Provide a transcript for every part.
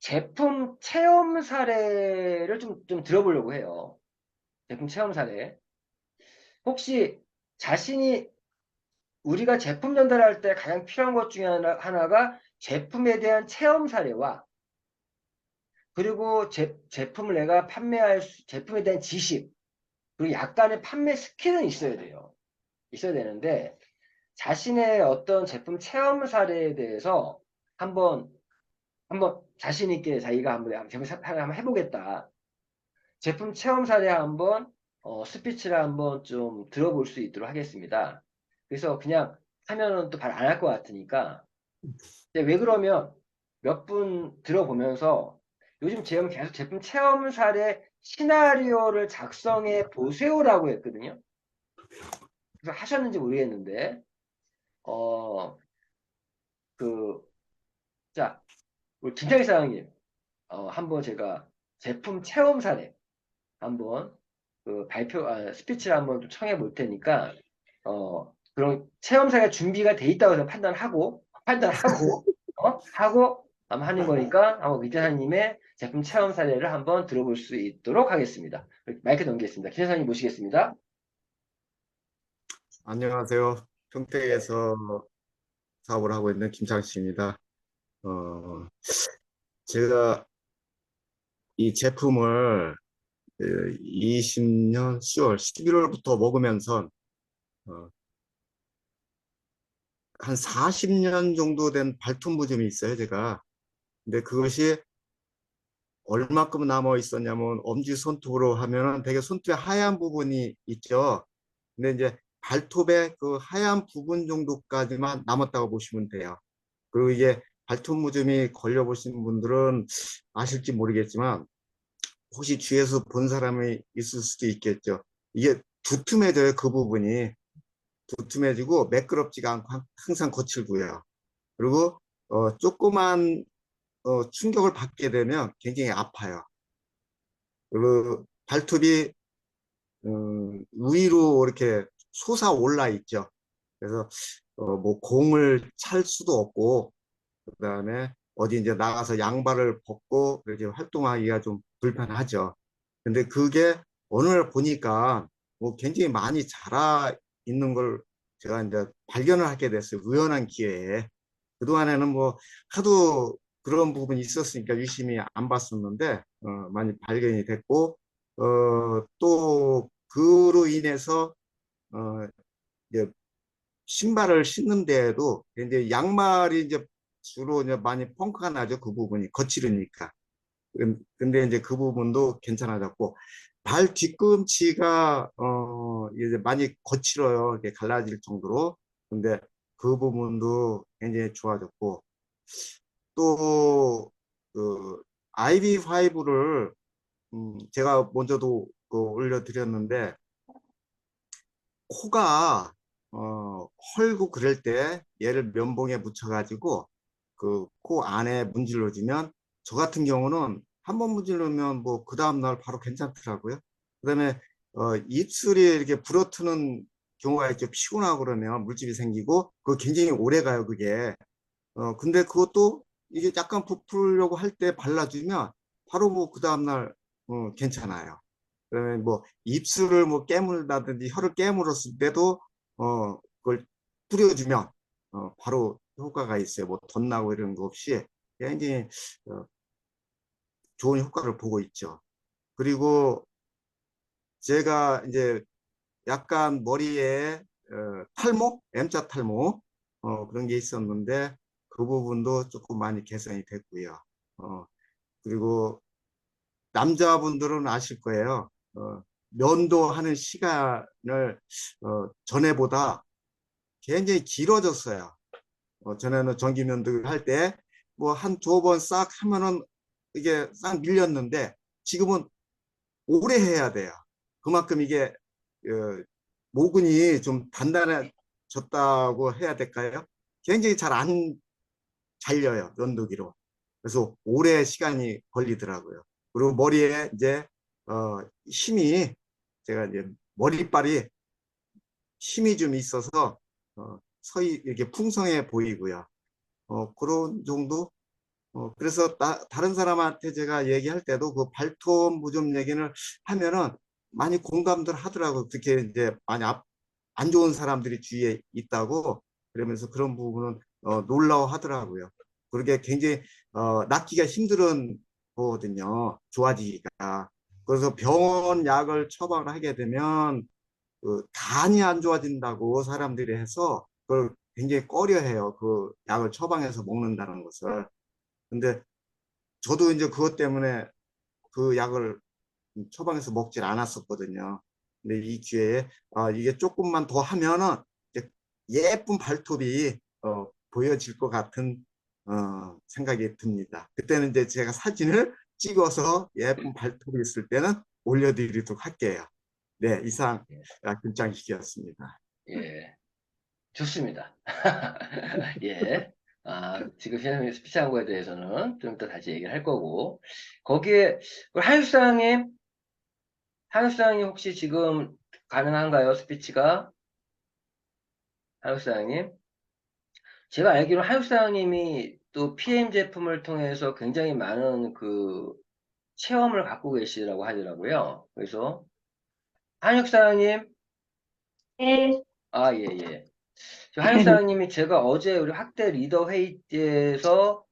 제품 체험 사례를 좀 들어보려고 해요. 제품 체험 사례. 혹시 자신이 우리가 제품 전달할 때 가장 필요한 것 중에 하나가 제품에 대한 체험 사례와 그리고 제품을 내가 제품에 대한 지식, 그리고 약간의 판매 스킬은 있어야 돼요. 있어야 되는데, 자신의 어떤 제품 체험 사례에 대해서 한번, 한번 자신 있게 자기가 한번 제품 사례 한번 해보겠다. 제품 체험 사례 한번, 스피치를 한번 좀 들어볼 수 있도록 하겠습니다. 그래서 그냥 하면은 또 발 안 할 것 같으니까, 근데 왜 그러면 몇 분 들어보면서 요즘 제가 계속 제품 체험 사례 시나리오를 작성해 보세요라고 했거든요. 그래서 하셨는지 모르겠는데, 어, 그, 자, 우리 김창희 사장님, 한번 제가 제품 체험 사례 한번 스피치를 한번 좀 청해 볼 테니까, 그런 체험 사례 준비가 돼 있다고 해서 하고, 아마 하는 거니까, 한번 위대사님의 제품 체험 사례를 한번 들어볼 수 있도록 하겠습니다. 마이크 넘기겠습니다. 기사님 모시겠습니다. 안녕하세요. 네. 평택에서 사업을 하고 있는 김창식입니다. 어, 제가 이 제품을 20년 10월, 11월부터 먹으면서 어, 한 40년 정도 된 발톱무좀이 있어요, 제가. 근데 그것이 얼마큼 남아 있었냐면 엄지손톱으로 하면은 되게 손톱에 하얀 부분이 있죠. 근데 이제 발톱의 그 하얀 부분 정도까지만 남았다고 보시면 돼요. 그리고 이게 발톱 무좀이 걸려보신 분들은 아실지 모르겠지만 혹시 주위에서 본 사람이 있을 수도 있겠죠. 이게 두툼해져요. 그 부분이 두툼해지고 매끄럽지가 않고 항상 거칠고요. 그리고 조그만 충격을 받게 되면 굉장히 아파요. 그리고 발톱이 위로 이렇게 솟아올라 있죠. 그래서 뭐 공을 찰 수도 없고 그다음에 어디 이제 나가서 양발을 벗고 이렇게 활동하기가 좀 불편하죠. 근데 그게 어느 날 보니까 뭐 굉장히 많이 자라 있는 걸 제가 이제 발견을 하게 됐어요. 우연한 기회에. 그동안에는 뭐 하도 그런 부분이 있었으니까 유심히 안 봤었는데 많이 발견이 됐고 또 그로 인해서 어, 이제 신발을 신는 데에도 이제 양말이 이제 주로 이제 많이 펑크가 나죠. 그 부분이 거칠으니까. 근데 이제 그 부분도 괜찮아졌고 발 뒤꿈치가 이제 많이 거칠어요. 이렇게 갈라질 정도로. 근데 그 부분도 굉장히 좋아졌고 또 그 IV5를 제가 먼저도 올려드렸는데 코가 헐고 그럴 때 얘를 면봉에 묻혀가지고 그 코 안에 문질러주면 저 같은 경우는 한 번 문질러면 뭐 그 다음날 바로 괜찮더라고요. 그다음에 입술이 이렇게 불어트는 경우가 있죠. 피곤하고 그러면 물집이 생기고 그거 굉장히 오래 가요 그게. 근데 그것도 이게 약간 부풀려고 할 때 발라주면 바로 뭐 그 다음날 괜찮아요. 그러면 뭐 입술을 뭐 깨물다든지 혀를 깨물었을 때도 그걸 뿌려주면 바로 효과가 있어요. 뭐 덧나고 이런 거 없이 굉장히 어, 좋은 효과를 보고 있죠. 그리고 제가 이제 약간 머리에 탈모, M자 탈모 그런 게 있었는데 그 부분도 조금 많이 개선이 됐고요. 어, 그리고 남자분들은 아실 거예요. 면도하는 시간을 전에보다 굉장히 길어졌어요. 전에는 전기면도기를 할 때 뭐 한 두 번 싹 하면은 이게 싹 밀렸는데 지금은 오래 해야 돼요. 그만큼 이게 모근이 좀 단단해졌다고 해야 될까요? 굉장히 잘 안 잘려요, 면도기로. 그래서 오래 시간이 걸리더라고요. 그리고 머리에 이제 힘이 제가 이제 머리빨이 힘이 좀 있어서 서히 이렇게 풍성해 보이고요. 그런 정도 그래서 다른 사람한테 제가 얘기할 때도 그 발톱 무좀 얘기를 하면은 많이 공감들 하더라고. 특히 이제 많이 안 좋은 사람들이 주위에 있다고 그러면서 그런 부분은 놀라워 하더라고요. 그러게 굉장히 낫기가 힘든 거거든요. 좋아지기가. 그래서 병원 약을 처방을 하게 되면 그 간이 안 좋아진다고 사람들이 해서 그걸 굉장히 꺼려해요. 그 약을 처방해서 먹는다는 것을. 근데 저도 이제 그것 때문에 그 약을 처방해서 먹질 않았었거든요. 근데 이 기회에 이게 조금만 더 하면은 이제 예쁜 발톱이 보여질 것 같은 생각이 듭니다. 그때는 이제 제가 사진을 찍어서 예쁜 발톱이 있을 때는 올려드리도록 할게요. 네, 이상 예, 김장식이었습니다. 예, 좋습니다. 예. 지금 선생님이 스피치한 거에 대해서는 좀 이따 다시 얘기를 할 거고, 거기에, 한육사님 혹시 지금 가능한가요? 스피치가? 한육사님? 제가 알기로 한육사님이 또 PM 제품을 통해서 굉장히 많은 그 체험을 갖고 계시라고 하더라고요. 그래서, 한육사님, 네, 예, 예. 한육사님이 제가 어제 우리 학대 리더 회의 때에서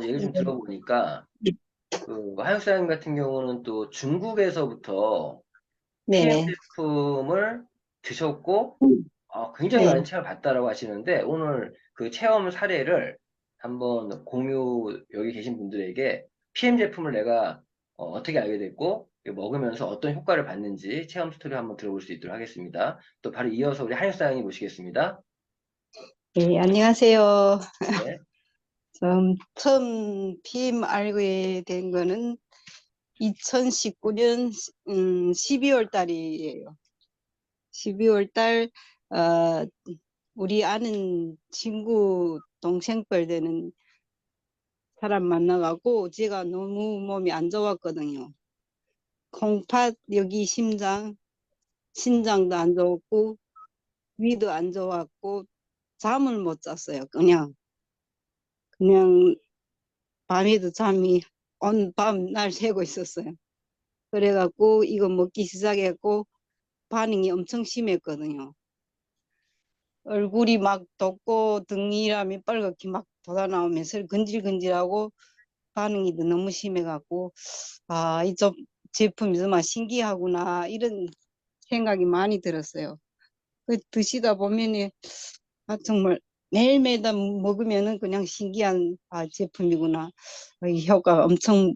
얘기 좀 들어보니까 그 한육사님 같은 경우는 또 중국에서부터 PM 네네. 제품을 드셨고 굉장히 많은 네. 체험을 받다라고 하시는데 오늘 그 체험 사례를 한번 공유 여기 계신 분들에게 PM 제품을 내가 떻게 알게 됐고 먹으면서 어떤 효과를 받는지 체험 스토리 한번 들어볼 수 있도록 하겠습니다. 또 바로 이어서 우리 한육사님 모시겠습니다. 네, 안녕하세요. 네. 처음 PM 알게 된 거는 2019년 12월 달이에요. 12월 달, 어, 우리 아는 친구 동생뻘 되는 사람 만나가고 제가 너무 몸이 안 좋았거든요. 콩팥, 여기 신장도 안 좋았고, 위도 안 좋았고, 잠을 못 잤어요. 그냥 밤에도 잠이 온 밤 날 새고 있었어요. 그래갖고 이거 먹기 시작했고 반응이 엄청 심했거든요. 얼굴이 막 돋고 등이라미 빨갛게 막 돋아나오면서 근질근질하고 반응이 너무 심해갖고 이 제품이 정말 신기하구나 이런 생각이 많이 들었어요. 그 드시다 보면 정말 매일매일 먹으면은 그냥 신기한 제품이구나. 이 효과가 엄청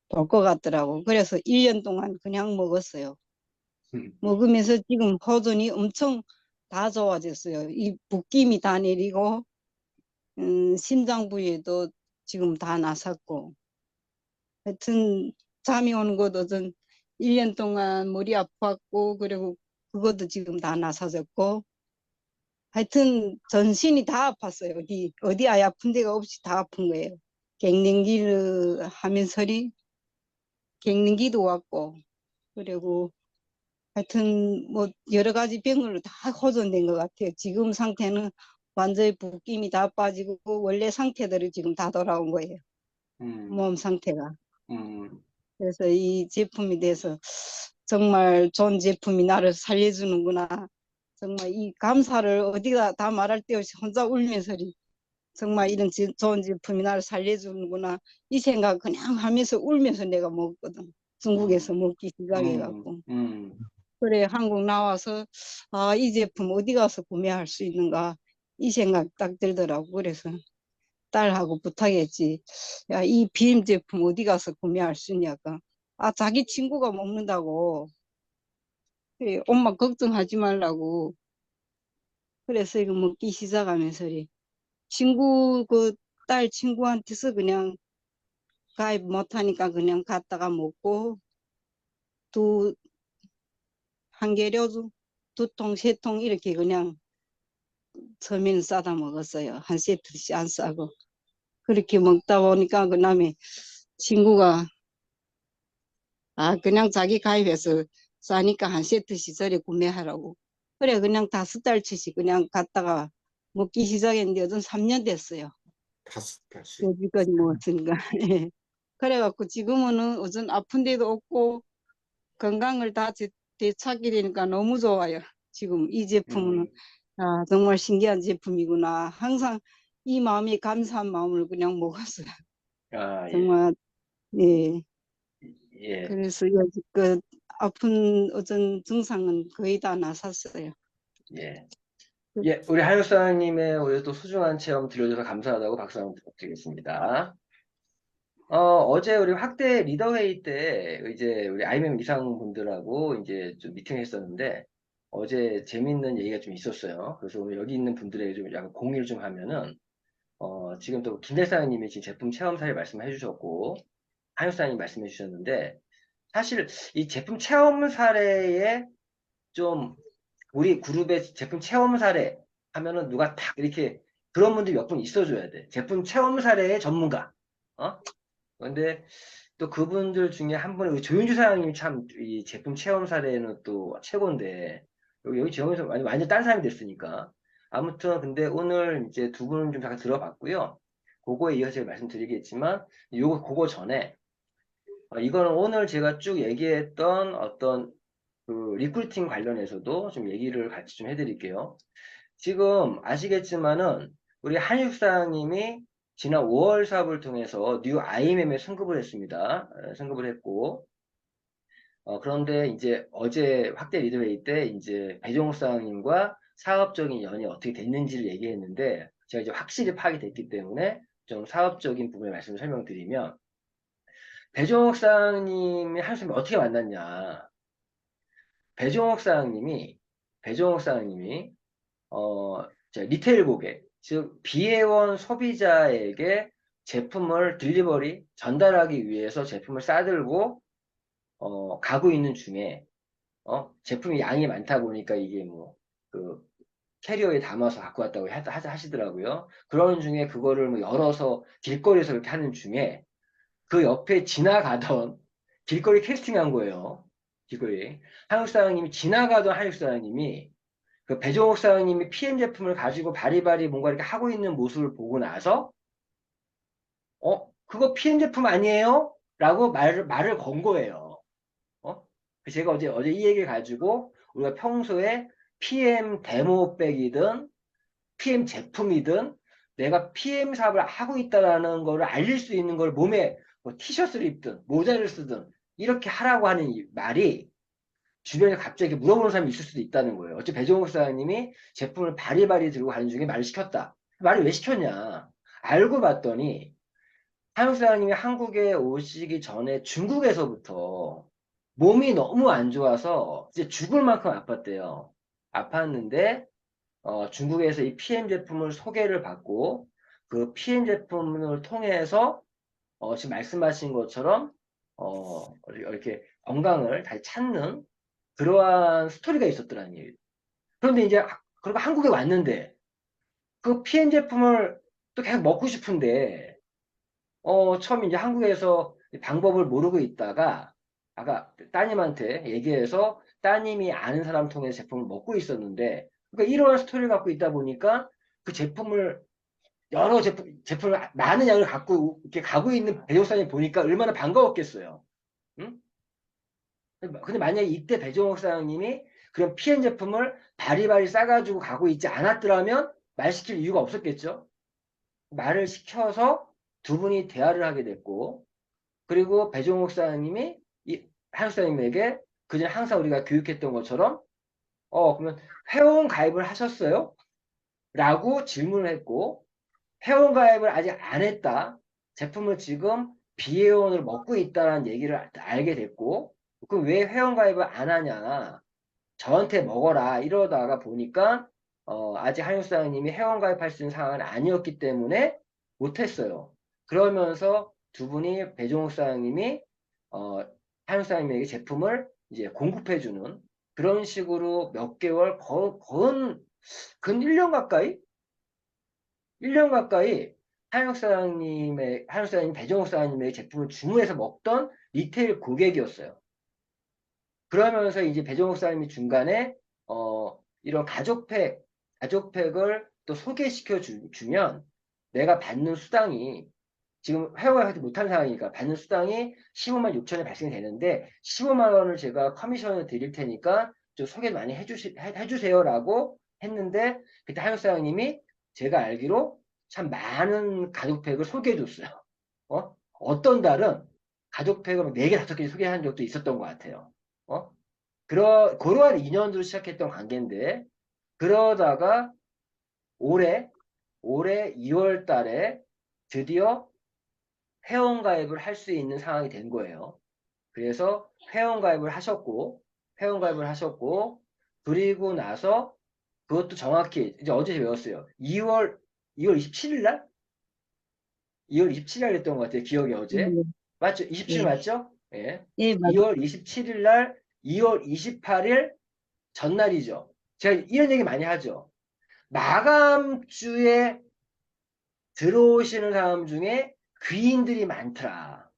볼 것 같더라고. 그래서 1년 동안 그냥 먹었어요. 먹으면서 지금 호전이 엄청 다 좋아졌어요. 이 붓김이 다 내리고 심장 부위에도 지금 다 나섰고 하여튼 잠이 오는 것도 전 1년 동안 머리 아팠고 그리고 그것도 지금 다 나서졌고 하여튼 전신이 다 아팠어요. 어디 아픈 데가 없이 다 아픈 거예요. 갱년기를 하면서리 갱년기도 왔고 그리고 하여튼 뭐 여러 가지 병으로 다 호전된 것 같아요. 지금 상태는 완전히 붓김이 다 빠지고 원래 상태대로 지금 다 돌아온 거예요. 음, 몸 상태가. 음, 그래서 이 제품에 대해서 정말 좋은 제품이 나를 살려주는구나. 정말 이 감사를 어디다 다 말할 데 없이 혼자 울면서 정말 이런 좋은 제품이 나를 살려주는구나. 이 생각 그냥 하면서 울면서 내가 먹었거든. 중국에서 음, 먹기 음, 시작해갖고. 음, 그래 한국 나와서 이 제품 어디 가서 구매할 수 있는가 이 생각 딱 들더라고. 그래서 딸하고 부탁했지. 야, 이 비임 제품 어디 가서 구매할 수 있냐까. 자기 친구가 먹는다고. 그래, 엄마 걱정하지 말라고. 그래서 이거 먹기 시작하면서 친구 그 딸 친구한테서 그냥 가입 못하니까 그냥 갔다가 먹고 두 한 개료 두 통 세 통 이렇게 그냥 처음에는 싸다 먹었어요. 한 세트씩 안 싸고. 그렇게 먹다 보니까 그 다음에 친구가 그냥 자기 가입해서 싸니까 한 세트씩 저리 구매하라고. 그래 그냥 5달치씩 그냥 갔다가 먹기 시작했는데 어떤 3년 됐어요. 다시. 여기까지 먹었으니까. 예. 그래갖고 지금은 우선 아픈 데도 없고 건강을 다 되찾게 되니까 너무 좋아요. 지금 이 제품은 음, 아, 정말 신기한 제품이구나. 항상 이 마음이 감사한 마음을 그냥 먹었어요. 아, 예, 정말 예. 예, 그래서 여지껏 아픈 어떤 증상은 거의 다 나섰어요. 예. 예, 우리 한육사님의 오늘 또 소중한 체험 들려줘서 감사하다고 박수 한번 부탁드리겠습니다. 어제 우리 확대 리더 회의 때 이제 우리 IMM 이상분들하고 이제 좀 미팅을 했었는데 어제 재밌는 얘기가 좀 있었어요. 그래서 오늘 여기 있는 분들에게 좀 약간 공유를 좀 하면은 지금 또 김대사님이 지금 제품 체험 사례 말씀해 주셨고 한육사님 말씀해 주셨는데 사실 이 제품 체험 사례에 좀 우리 그룹의 제품 체험 사례 하면은 누가 딱 이렇게 그런 분들이 몇 분 있어줘야 돼. 제품 체험 사례의 전문가. 어? 근데 또 그분들 중에 한 분이 우리 조윤주 사장님이 참 이 제품 체험 사례는 또 최고인데 여기 지영에서 완전 딴 사람이 됐으니까 아무튼 근데 오늘 이제 두 분은 좀 잠깐 들어봤고요. 그거에 이어서 제가 말씀드리겠지만 요거 그거 전에 이거는 오늘 제가 쭉 얘기했던 어떤 그 리크루팅 관련해서도 좀 얘기를 같이 좀 해드릴게요. 지금 아시겠지만은 우리 한육사님이 지난 5월 사업을 통해서 뉴 IMM에 승급을 했습니다. 승급을 했고 그런데 이제 어제 확대 리더회의 때 이제 배종욱 사장님과 사업적인 연이 어떻게 됐는지를 얘기했는데 제가 이제 확실히 파악이 됐기 때문에 좀 사업적인 부분의 말씀을 설명드리면 배종욱 사장님이 한육사님이 어떻게 만났냐? 배종욱 사장님이 리테일 고객, 즉 비회원 소비자에게 제품을 딜리버리 전달하기 위해서 제품을 싸들고 가고 있는 중에 제품이 양이 많다 보니까 이게 뭐 그 캐리어에 담아서 갖고 왔다고 하시더라고요. 그러는 중에 그거를 뭐 열어서 길거리에서 이렇게 하는 중에 그 옆에 지나가던 길거리 캐스팅한 거예요. 길거리 한국 사장님이 지나가던 한국 사장님이 그 배종욱 사장님이 PM 제품을 가지고 바리바리 뭔가 이렇게 하고 있는 모습을 보고 나서 그거 PM 제품 아니에요? 라고 말을 건 거예요. 어? 제가 어제 이 얘기를 가지고 우리가 평소에 PM 데모백이든 PM 제품이든 내가 PM 사업을 하고 있다라는 거를 알릴 수 있는 걸 몸에 뭐 티셔츠를 입든 모자를 쓰든 이렇게 하라고 하는 이 말이 주변에 갑자기 물어보는 사람이 있을 수도 있다는 거예요. 어째 배종욱 사장님이 제품을 바리바리 들고 가는 중에 말을 시켰다. 말을 왜 시켰냐? 알고 봤더니 한국 사장님이 한국에 오시기 전에 중국에서부터 몸이 너무 안 좋아서 이제 죽을 만큼 아팠대요. 아팠는데 중국에서 이 PM 제품을 소개를 받고 그 PM 제품을 통해서 지금 말씀하신 것처럼 이렇게 건강을 다시 찾는 그러한 스토리가 있었더라는 얘기예요. 그런데 이제 그리고 한국에 왔는데 그 PM 제품을 또 계속 먹고 싶은데 처음 이제 한국에서 방법을 모르고 있다가 아까 따님한테 얘기해서 따님이 아는 사람 통해서 제품을 먹고 있었는데 그러니까 이러한 스토리를 갖고 있다 보니까 그 제품을 여러 제품을 많은 양을 갖고 이렇게 가고 있는 배우사님 보니까 얼마나 반가웠겠어요. 응? 근데 만약에 이때 배종욱 사장님이 그런 PN 제품을 바리바리 싸가지고 가고 있지 않았더라면 말 시킬 이유가 없었겠죠. 말을 시켜서 두 분이 대화를 하게 됐고 그리고 배종욱 사장님이 이 한국 사장님에게 그전 항상 우리가 교육했던 것처럼 그러면 회원 가입을 하셨어요? 라고 질문을 했고 회원 가입을 아직 안 했다. 제품을 지금 비회원으로 먹고 있다는 얘기를 알게 됐고 그럼 왜 회원 가입을 안 하냐? 저한테 먹어라 이러다가 보니까 아직 한육 사장님이 회원 가입할 수 있는 상황은 아니었기 때문에 못했어요. 그러면서 두 분이 배종욱 사장님이 한육 사장님에게 제품을 이제 공급해주는 그런 식으로 몇 개월 근 1년 가까이 1년 가까이 한육 사장님 배종욱 사장님의 제품을 주문해서 먹던 리테일 고객이었어요. 그러면서 이제 배종욱 사장님이 중간에 이런 가족팩을 또 소개시켜 주면 내가 받는 수당이 지금 회원을 하지 못한 상황이니까 받는 수당이 15만 6천에 발생이 되는데 15만 원을 제가 커미션을 드릴 테니까 좀 소개 많이 해주세요라고 했는데 그때 한국 사장님이 제가 알기로 참 많은 가족팩을 소개해 줬어요. 어떤 달은 가족팩을 4개, 5개 소개한 적도 있었던 것 같아요. 그러한 인연으로 시작했던 관계인데 그러다가 올해 2월 달에 드디어 회원가입을 할 수 있는 상황이 된 거예요. 그래서 회원가입을 하셨고, 그리고 나서 그것도 정확히 이제 어제 외웠어요. 2월 27일 날? 2월 27일 날 했던 것 같아요. 기억이 어제. 예, 맞죠? 27일 예, 맞죠? 예. 예, 맞, 2월 27일 날, 2월 28일 전날이죠. 제가 이런 얘기 많이 하죠. 마감주에 들어오시는 사람 중에 귀인들이 많더라.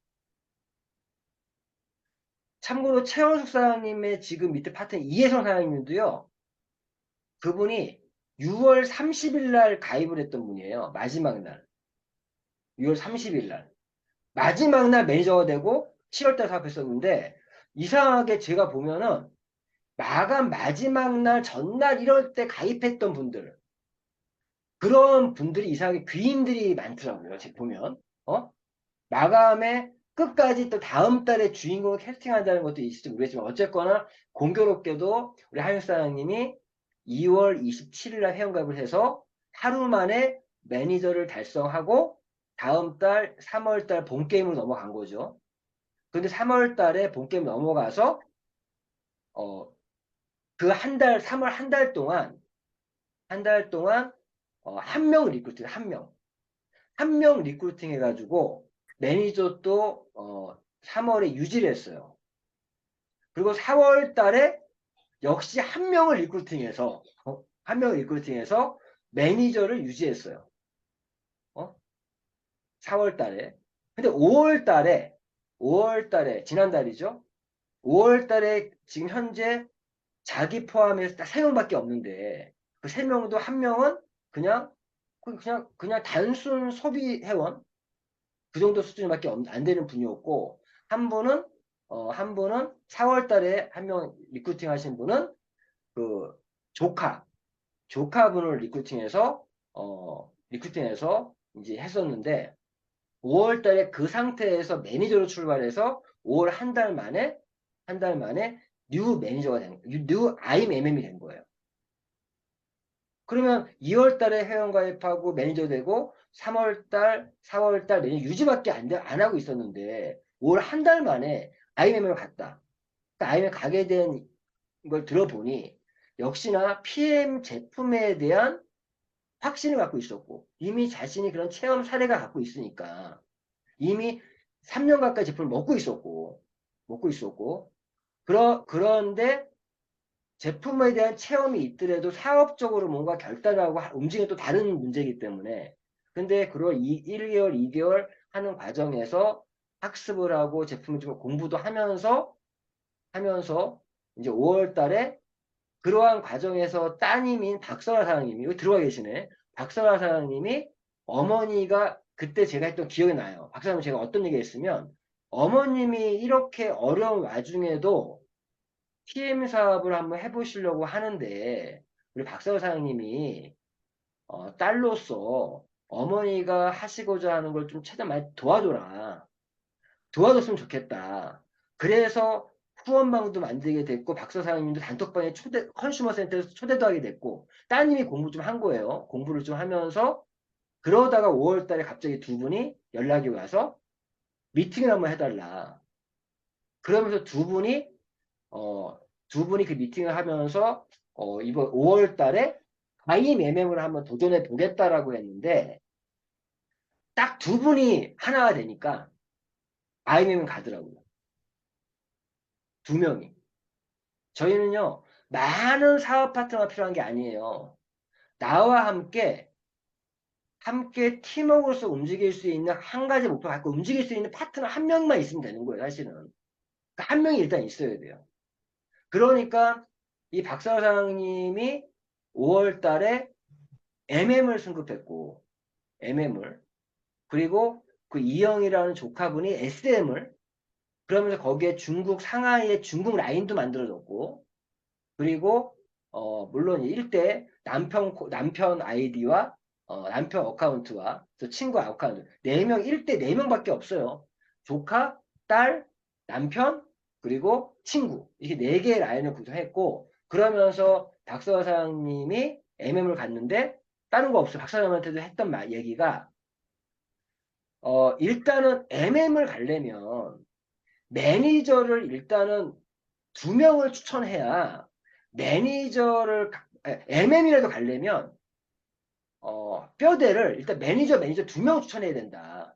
참고로 최원숙 사장님의 지금 밑에 파트너 이혜성 사장님도요. 그분이 6월 30일 날 가입을 했던 분이에요. 마지막 날. 6월 30일 날. 마지막 날 매니저가 되고 7월 달 사업했었는데 이상하게 제가 보면은 마감 마지막 날 전날 이럴 때 가입했던 분들 그런 분들이 이상하게 귀인들이 많더라고요. 제가 보면. 마감에 끝까지 또 다음 달에 주인공을 캐스팅한다는 것도 있을지 모르겠지만 어쨌거나 공교롭게도 우리 한윤 사장님이 2월 27일 날 회원가입을 해서 하루 만에 매니저를 달성하고 다음 달 3월 달 본게임으로 넘어간 거죠. 근데 3월 달에 본게임 넘어가서 그 한 달, 3월 한 달 동안 한 명 리크루팅, 한 명 리크루팅 해가지고 매니저도 3월에 유지를 했어요. 그리고 4월 달에 역시 한 명을 리크루팅해서 매니저를 유지했어요. 4월 달에. 근데 5월 달에 지난달이죠. 5월 달에 지금 현재 자기 포함해서 딱 3명밖에 없는데 그 3명도 한 명은 그냥 단순 소비 회원 그 정도 수준밖에 안 되는 분이었고 한 분은 4월 달에 한 명 리크루팅 하신 분은 그 조카분을 리크루팅해서 이제 했었는데 5월 달에 그 상태에서 매니저로 출발해서 5월 한 달 만에 뉴 IMM이 된 거예요. 그러면 2월 달에 회원가입하고 매니저 되고 3월 달, 4월 달 매니저 유지밖에 안 하고 있었는데 5월 한 달 만에 IMM을 갔다. IMM 가게 된 걸 들어보니 역시나 PM 제품에 대한 확신을 갖고 있었고 이미 자신이 그런 체험 사례가 갖고 있으니까 이미 3년 가까이 제품을 먹고 있었고 그런데 제품에 대한 체험이 있더라도 사업적으로 뭔가 결단을 하고 움직이는 또 다른 문제이기 때문에 근데 그걸 1개월, 2개월 하는 과정에서 학습을 하고 제품을 좀 공부도 하면서 이제 5월 달에 그러한 과정에서 따님인 박선아 사장님이 여기 들어와 계시네. 박선아 사장님이 어머니가 그때 제가 했던 기억이 나요. 박사님 제가 어떤 얘기 했으면 어머님이 이렇게 어려운 와중에도 PM 사업을 한번 해보시려고 하는데 우리 박선아 사장님이 딸로서 어머니가 하시고자 하는 걸 좀 최대한 많이 도와줬으면 좋겠다. 그래서 후원방도 만들게 됐고 박사 사장님도 단톡방에 컨슈머 센터에서 초대도 하게 됐고 따님이 공부 좀 한 거예요. 공부를 좀 하면서 그러다가 5월 달에 갑자기 두 분이 연락이 와서 미팅을 한번 해달라. 그러면서 두 분이 그 미팅을 하면서 이번 5월 달에 IMM을 한번 도전해 보겠다라고 했는데 딱 두 분이 하나가 되니까 IMM 가더라고요. 두 명이. 저희는요, 많은 사업 파트너가 필요한 게 아니에요. 나와 함께 팀워크로서 움직일 수 있는 한 가지 목표를 갖고 움직일 수 있는 파트너 한 명만 있으면 되는 거예요, 사실은. 그러니까 한 명이 일단 있어야 돼요. 그러니까 이 박사 사장님이 5월 달에 MM을 승급했고, MM을, 그리고 그 이영이라는 조카분이 SM을, 그러면서 거기에 중국 상하이의 중국 라인도 만들어졌고, 그리고 물론 일대 남편 아이디와 남편 어카운트와 또 친구 어카운트 4명 1대 4명밖에 없어요. 조카, 딸, 남편, 그리고 친구 이렇게 4개의 라인을 구성했고, 그러면서 박서아 사장님이 MM을 갔는데 다른 거 없어요. 박 사장님한테도 했던 얘기가 일단은 MM을 가려면 매니저를 일단은 2명을 추천해야 매니저를 MM이라도 가려면 뼈대를 일단 매니저 2명 추천해야 된다.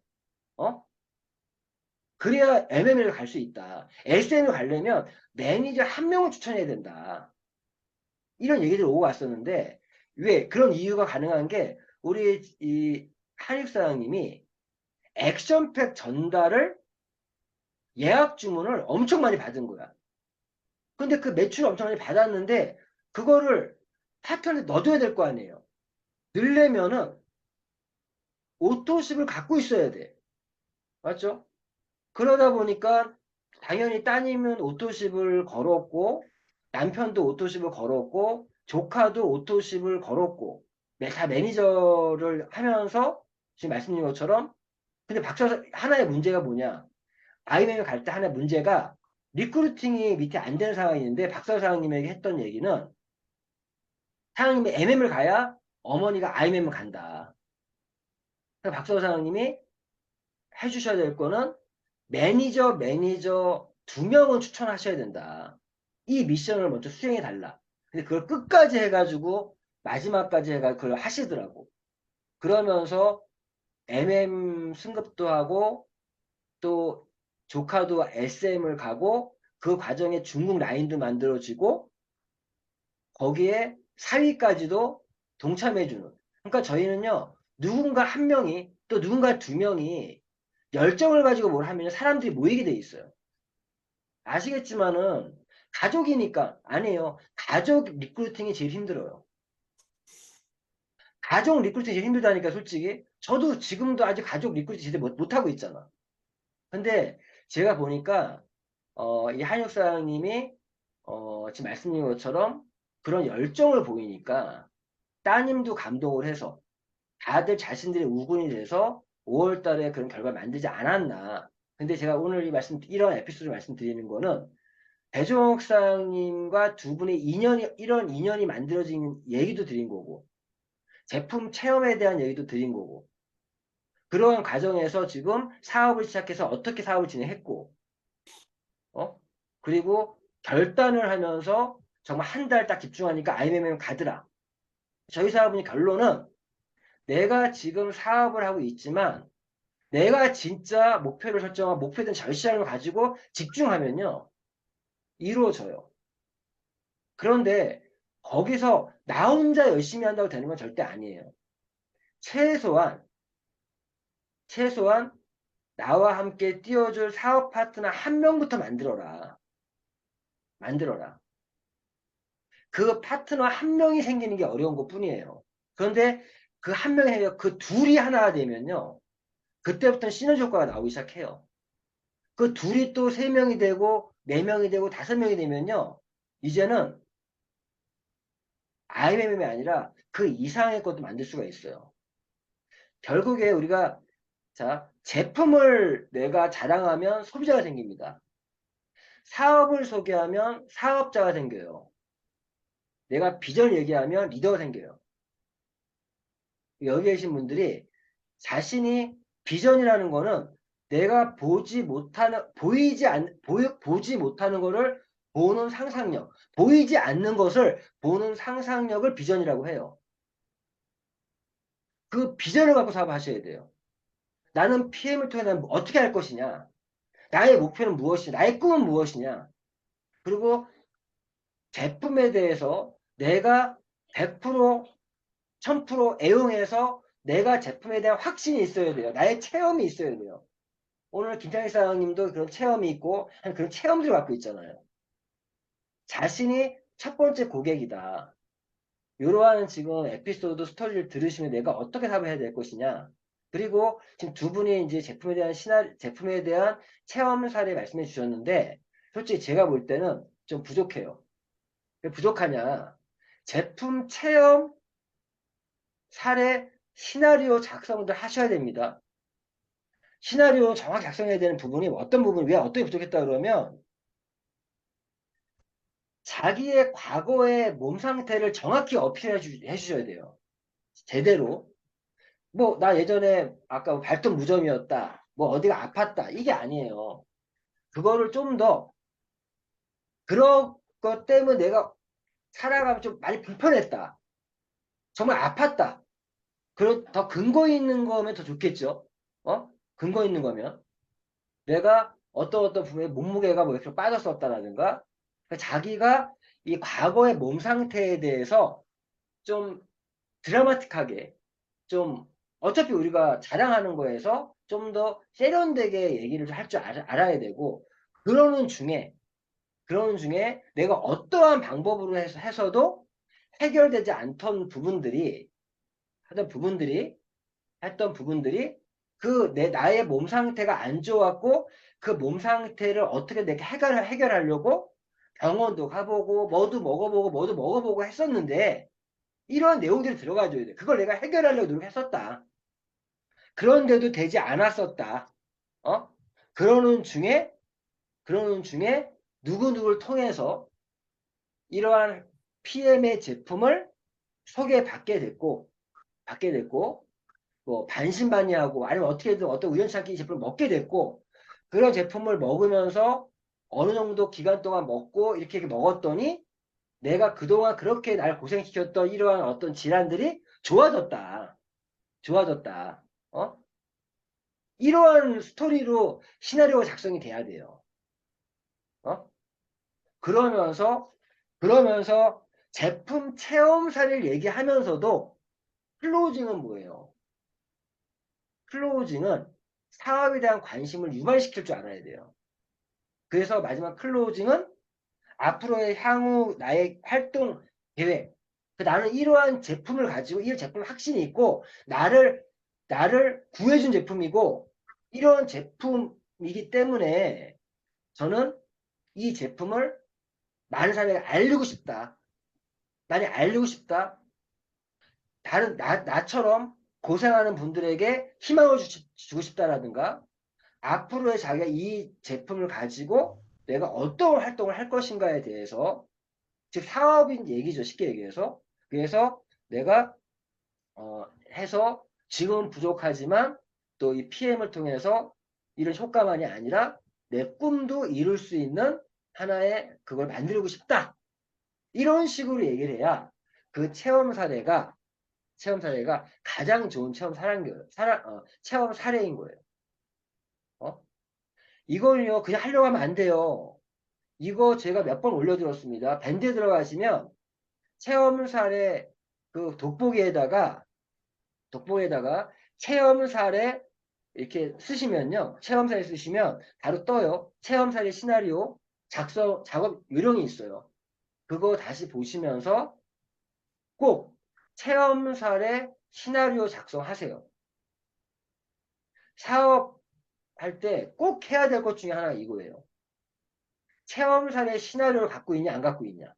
그래야 MM을 갈 수 있다. SM을 가려면 매니저 1명을 추천해야 된다. 이런 얘기들 오고 왔었는데 왜 그런 이유가 가능한 게 우리 이 한익 사장님이 액션팩 전달을 예약 주문을 엄청 많이 받은 거야. 근데 그 매출을 엄청 많이 받았는데 그거를 파트너한테 넣어줘야 될 거 아니에요. 넣으려면은 오토십을 갖고 있어야 돼. 맞죠? 그러다 보니까 당연히 따님은 오토십을 걸었고 남편도 오토십을 걸었고 조카도 오토십을 걸었고 다 매니저를 하면서 지금 말씀드린 것처럼 근데 박사 하나의 문제가 뭐냐? IMM에 갈 때 하나의 문제가 리크루팅이 밑에 안 되는 상황이 있는데 박사 사장님에게 했던 얘기는 사장님이 MM을 가야 어머니가 IMM을 간다. 그래서 박사 사장님이 해주셔야 될 거는 매니저 2명은 추천하셔야 된다. 이 미션을 먼저 수행해 달라. 근데 그걸 끝까지 해가지고 마지막까지 해가지고 그걸 하시더라고. 그러면서 MM 승급도 하고 또 조카도 SM을 가고 그 과정에 중국 라인도 만들어지고 거기에 사위까지도 동참해주는. 그러니까 저희는요 누군가 1명이 또 누군가 2명이 열정을 가지고 뭘 하면 사람들이 모이게 돼 있어요. 아시겠지만은 가족이니까 아니에요. 가족 리크루팅이 제일 힘들어요. 가족 리크루팅이 제일 힘들다니까 솔직히. 저도 지금도 아직 가족 리크루팅 제대로 못하고 있잖아. 근데 제가 보니까 이 한육 사장님이 지금 말씀드린 것처럼 그런 열정을 보이니까 따님도 감동을 해서 다들 자신들의 우군이 돼서 5월 달에 그런 결과를 만들지 않았나. 근데 제가 오늘 이런 에피소드를 말씀드리는 거는 배종옥 사장님과 두 분의 이런 인연이 만들어진 얘기도 드린 거고, 제품 체험에 대한 얘기도 드린 거고, 그러한 과정에서 지금 사업을 시작해서 어떻게 사업을 진행했고, 그리고 결단을 하면서 정말 한 달 딱 집중하니까 IMM 가더라. 저희 사업은 결론은 내가 지금 사업을 하고 있지만 내가 진짜 목표를 설정하고 목표된 절실함을 가지고 집중하면요. 이루어져요. 그런데 거기서 나 혼자 열심히 한다고 되는 건 절대 아니에요. 최소한 나와 함께 뛰어줄 사업 파트너 1명부터 만들어라. 만들어라. 그 파트너 1명이 생기는 게 어려운 것 뿐이에요. 그런데 그 1명이 그 둘이 하나가 되면요. 그때부터는 시너지 효과가 나오기 시작해요. 그 둘이 또 3명이 되고 4명이 되고 5명이 되면요. 이제는 IMM이 아니라 그 이상의 것도 만들 수가 있어요. 결국에 우리가 자, 제품을 내가 자랑하면 소비자가 생깁니다. 사업을 소개하면 사업자가 생겨요. 내가 비전을 얘기하면 리더가 생겨요. 여기 계신 분들이 자신이 비전이라는 거는 내가 보지 못하는 거를 보는 상상력, 보이지 않는 것을 보는 상상력을 비전이라고 해요. 그 비전을 갖고 사업하셔야 돼요. 나는 PM을 통해 난 어떻게 할 것이냐? 나의 목표는 무엇이냐? 나의 꿈은 무엇이냐? 그리고 제품에 대해서 내가 100%, 1000% 애용해서 내가 제품에 대한 확신이 있어야 돼요. 나의 체험이 있어야 돼요. 오늘 김창희 사장님도 그런 체험이 있고 그런 체험들을 갖고 있잖아요. 자신이 첫 번째 고객이다. 이러한 지금 에피소드 스토리를 들으시면 내가 어떻게 답을 해야 될 것이냐. 그리고 지금 두 분이 이제 제품에 대한 체험 사례 말씀해 주셨는데, 솔직히 제가 볼 때는 좀 부족해요. 왜 부족하냐. 제품 체험 사례 시나리오 작성들 하셔야 됩니다. 시나리오 정확히 작성해야 되는 부분이 어떤 부분이 왜 어떻게 부족했다 그러면 자기의 과거의 몸 상태를 정확히 어필해 주셔야 돼요. 제대로. 뭐, 나 예전에 아까 발톱 무좀이었다. 뭐, 어디가 아팠다. 이게 아니에요. 그거를 좀 더, 그런 것 때문에 내가 살아가면 좀 많이 불편했다. 정말 아팠다. 더 근거 있는 거면 더 좋겠죠. 근거 있는 거면. 내가 어떤 부분에 몸무게가 뭐 이렇게 빠졌었다라든가, 그러니까 자기가 이 과거의 몸 상태에 대해서 좀 드라마틱하게, 좀 어차피 우리가 자랑하는 거에서 좀 더 세련되게 얘기를 할 줄 알아야 되고, 그러는 중에 내가 어떠한 방법으로 해서도 해결되지 않던 부분들이, 하던 부분들이, 했던 부분들이 나의 몸 상태가 안 좋았고, 그 몸 상태를 어떻게 내가 해결하려고 병원도 가보고, 뭐도 먹어보고 했었는데, 이러한 내용들이 들어가줘야 돼. 그걸 내가 해결하려고 노력했었다. 그런데도 되지 않았었다. 어? 그러는 중에, 그러는 중에 누구누구를 통해서 이러한 PM의 제품을 받게 됐고, 뭐 반신반의하고 아니면 어떻게든 어떤 우연찮게 이 제품을 먹게 됐고, 그런 제품을 먹으면서 어느 정도 기간 동안 먹고 이렇게 먹었더니 내가 그동안 그렇게 날 고생시켰던 이러한 어떤 질환들이 좋아졌다. 좋아졌다. 이러한 스토리로 시나리오가 작성이 돼야 돼요. 그러면서 제품 체험사를 얘기하면서도 클로징은 뭐예요? 클로징은 사업에 대한 관심을 유발시킬 줄 알아야 돼요. 그래서 마지막 클로징은 앞으로의 향후 나의 활동 계획. 나는 이러한 제품을 가지고 이 제품 확신이 있고 나를 구해준 제품이고 이런 제품이기 때문에 저는 이 제품을 많은 사람에게 알리고 싶다. 많이 알리고 싶다. 나처럼 고생하는 분들에게 희망을 주고 싶다라든가 앞으로의 자기가 이 제품을 가지고 내가 어떤 활동을 할 것인가에 대해서 즉 사업인 얘기죠. 쉽게 얘기해서. 그래서 내가 해서 지금은 부족하지만 또 이 PM을 통해서 이런 효과만이 아니라 내 꿈도 이룰 수 있는 하나의 그걸 만들고 싶다. 이런 식으로 얘기를 해야 그 체험 사례가 가장 좋은 체험 사례인 거예요. 이걸요, 그냥 하려고 하면 안 돼요. 이거 제가 몇 번 올려드렸습니다. 밴드에 들어가시면 체험 사례 그 돋보기에다가 체험 사례 이렇게 쓰시면요. 체험 사례 쓰시면 바로 떠요. 체험 사례 시나리오 작업 요령이 있어요. 그거 다시 보시면서 꼭 체험 사례 시나리오 작성하세요. 사업할 때 꼭 해야 될 것 중에 하나가 이거예요. 체험 사례 시나리오를 갖고 있냐, 안 갖고 있냐.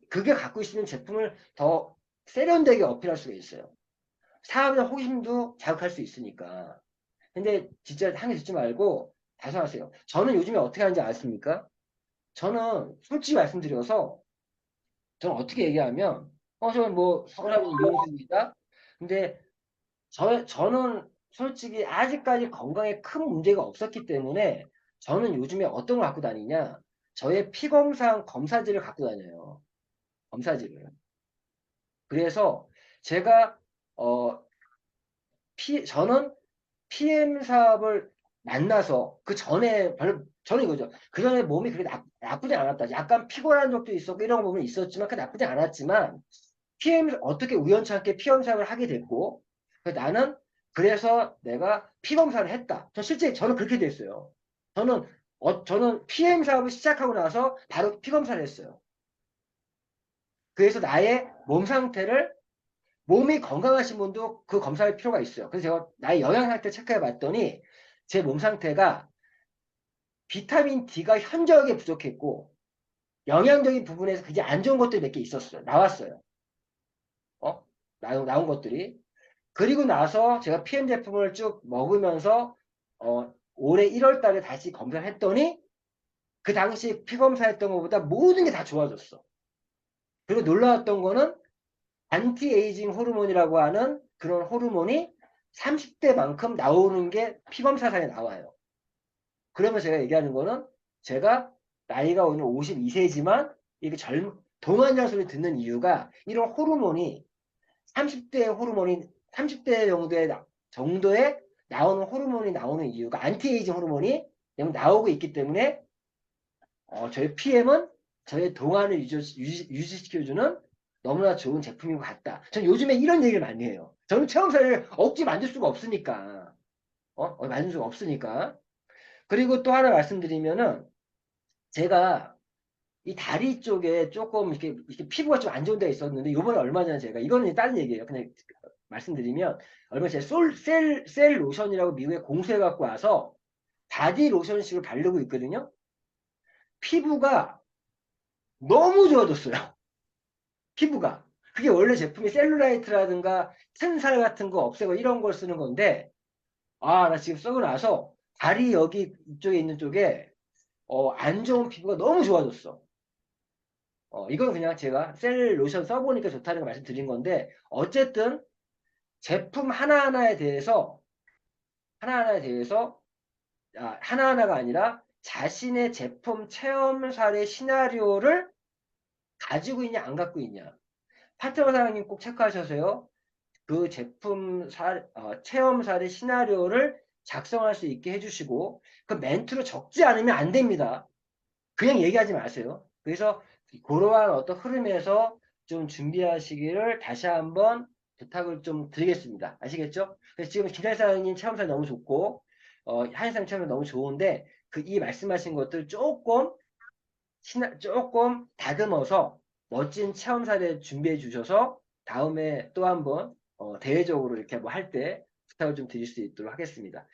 그게 갖고 있으면 제품을 더 세련되게 어필할 수가 있어요. 사업의 호기심도 자극할 수 있으니까. 근데 진짜 한개 듣지 말고 다소하세요. 저는 요즘에 어떻게 하는지 아십니까? 저는 솔직히 말씀드려서 저는 어떻게 얘기하면 저는 뭐 서울하고 이용수입니다. 근데 저는 솔직히 아직까지 건강에 큰 문제가 없었기 때문에 저는 요즘에 어떤 걸 갖고 다니냐? 저의 피검사 검사지를 갖고 다녀요. 검사지를. 그래서 제가 저는 PM 사업을 만나서 그 전에 저는 이거죠. 그 전에 몸이 그렇게 나쁘지 않았다. 약간 피곤한 적도 있었고 이런 부분이 있었지만 그 나쁘지 않았지만 어떻게 우연찮게 피검 사업을 하게 됐고 나는 그래서 내가 피검사를 했다. 실제 저는 그렇게 됐어요. 저는 PM 사업을 시작하고 나서 바로 피검사를 했어요. 그래서 나의 몸 상태를 몸이 건강하신 분도 그 검사할 필요가 있어요. 그래서 제가 나의 영양 상태 체크해 봤더니 제 몸 상태가 비타민 D가 현저하게 부족했고 영양적인 부분에서 굉장히 안 좋은 것들이 몇 개 있었어요. 나왔어요. 어? 나온 것들이. 그리고 나서 제가 PM 제품을 쭉 먹으면서 올해 1월 달에 다시 검사를 했더니 그 당시 피 검사했던 것보다 모든 게 다 좋아졌어. 그리고 놀라웠던 거는 안티에이징 호르몬이라고 하는 그런 호르몬이 30대만큼 나오는 게 피검사상에 나와요. 그러면 제가 얘기하는 거는 제가 나이가 오늘 52세지만 이렇게 동안이라는 소리 듣는 이유가 이런 호르몬이 30대 호르몬이 30대 정도에 나오는 호르몬이 나오는 이유가 안티에이징 호르몬이 나오고 있기 때문에 저희 PM은 저의 동안을 유지시켜주는 너무나 좋은 제품인 것 같다. 저는 요즘에 이런 얘기를 많이 해요. 저는 체험사를 억지 만들 수가 없으니까. 만들 수가 없으니까. 그리고 또 하나 말씀드리면은 제가 이 다리 쪽에 조금 이렇게 피부가 좀 안 좋은 데가 있었는데 요번에 얼마 전에 제가 이거는 다른 얘기예요. 그냥 말씀드리면 얼마 전에 셀 로션이라고 미국에 공수해 갖고 와서 바디 로션식을 바르고 있거든요. 피부가 너무 좋아졌어요. 피부가. 그게 원래 제품이 셀룰라이트라든가 튼살 같은 거 없애고 이런 걸 쓰는 건데 나 지금 쓰고 나서 다리 여기 이쪽에 있는 쪽에 안 좋은 피부가 너무 좋아졌어. 이건 그냥 제가 셀 로션 써보니까 좋다는 거 말씀드린 건데 어쨌든 제품 하나하나에 대해서 하나하나가 아니라 자신의 제품 체험 사례 시나리오를 가지고 있냐 안 갖고 있냐. 파트너 사장님 꼭 체크하셔서요. 그 제품 체험 사례 시나리오를 작성할 수 있게 해주시고 그 멘트로 적지 않으면 안 됩니다. 그냥 얘기하지 마세요. 그래서 그러한 어떤 흐름에서 좀 준비하시기를 다시 한번 부탁을 좀 드리겠습니다. 아시겠죠? 그래서 지금 김찬 사장님 체험사 너무 좋고 한상 체험사 너무 좋은데 이 말씀하신 것들 조금 다듬어서 멋진 체험 사례 준비해 주셔서 다음에 또 한번 대외적으로 이렇게 뭐 할 때 부탁을 좀 드릴 수 있도록 하겠습니다.